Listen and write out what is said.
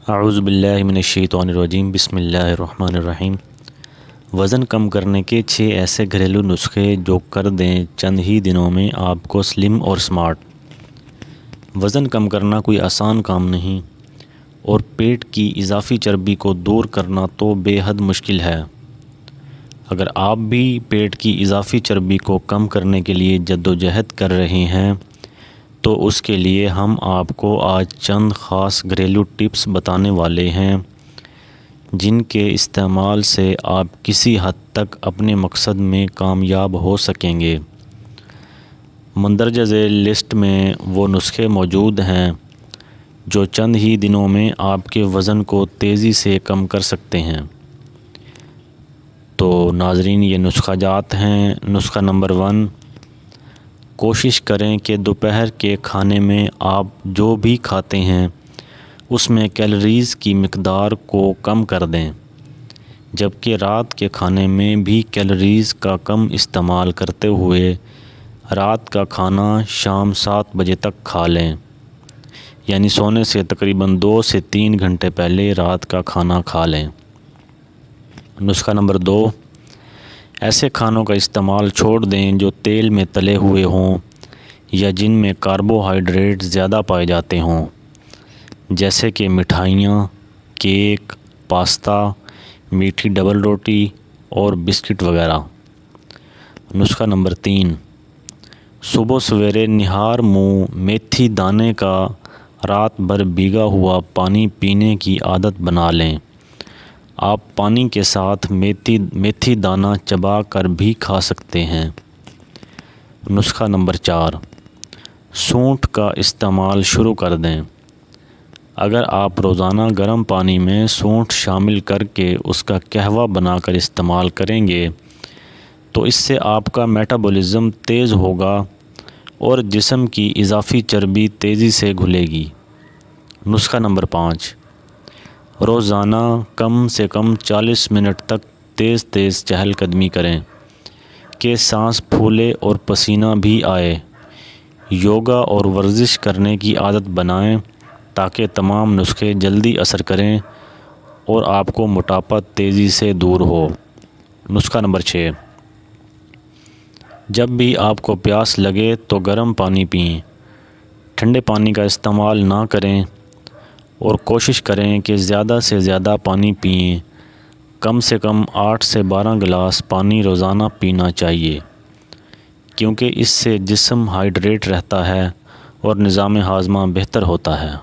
اعوذ باللہ من الشیطان الرجیم بسم اللہ الرحمن الرحیم۔ وزن کم کرنے کے 6 ایسے گھریلو نسخے جو کر دیں چند ہی دنوں میں آپ کو سلم اور سمارٹ۔ وزن کم کرنا کوئی آسان کام نہیں اور پیٹ کی اضافی چربی کو دور کرنا تو بے حد مشکل ہے۔ اگر آپ بھی پیٹ کی اضافی چربی کو کم کرنے کے لیے جدوجہد کر رہے ہیں تو اس کے لیے ہم آپ کو آج چند خاص گھریلو ٹپس بتانے والے ہیں جن کے استعمال سے آپ کسی حد تک اپنے مقصد میں کامیاب ہو سکیں گے۔ مندرجہ ذیل لسٹ میں وہ نسخے موجود ہیں جو چند ہی دنوں میں آپ کے وزن کو تیزی سے کم کر سکتے ہیں۔ تو ناظرین، یہ نسخہ جات ہیں۔ نسخہ نمبر 1، کوشش کریں کہ دوپہر کے کھانے میں آپ جو بھی کھاتے ہیں اس میں کیلوریز کی مقدار کو کم کر دیں، جبکہ رات کے کھانے میں بھی کیلوریز کا کم استعمال کرتے ہوئے رات کا کھانا شام 7 بجے تک کھا لیں، یعنی سونے سے تقریباً 2 سے 3 گھنٹے پہلے رات کا کھانا کھا لیں۔ نسخہ نمبر 2، ایسے کھانوں کا استعمال چھوڑ دیں جو تیل میں تلے ہوئے ہوں یا جن میں کاربوہائیڈریٹ زیادہ پائے جاتے ہوں، جیسے کہ مٹھائیاں، کیک، پاستا، میٹھی ڈبل روٹی اور بسکٹ وغیرہ۔ نسخہ نمبر 3، صبح سویرے نہار منہ میتھی دانے کا رات بھر بھیگا ہوا پانی پینے کی عادت بنا لیں۔ آپ پانی کے ساتھ میتھی دانہ چبا کر بھی کھا سکتے ہیں۔ نسخہ نمبر 4، سونٹھ کا استعمال شروع کر دیں۔ اگر آپ روزانہ گرم پانی میں سونٹھ شامل کر کے اس کا قہوہ بنا کر استعمال کریں گے تو اس سے آپ کا میٹابولزم تیز ہوگا اور جسم کی اضافی چربی تیزی سے گھلے گی۔ نسخہ نمبر 5، روزانہ کم سے کم 40 منٹ تک تیز تیز چہل قدمی کریں کہ سانس پھولے اور پسینہ بھی آئے۔ یوگا اور ورزش کرنے کی عادت بنائیں تاکہ تمام نسخے جلدی اثر کریں اور آپ کو موٹاپا تیزی سے دور ہو۔ نسخہ نمبر 6، جب بھی آپ کو پیاس لگے تو گرم پانی پئیں، ٹھنڈے پانی کا استعمال نہ کریں اور کوشش کریں کہ زیادہ سے زیادہ پانی پئیں۔ کم سے کم 8 سے 12 گلاس پانی روزانہ پینا چاہیے، کیونکہ اس سے جسم ہائیڈریٹ رہتا ہے اور نظام ہاضمہ بہتر ہوتا ہے۔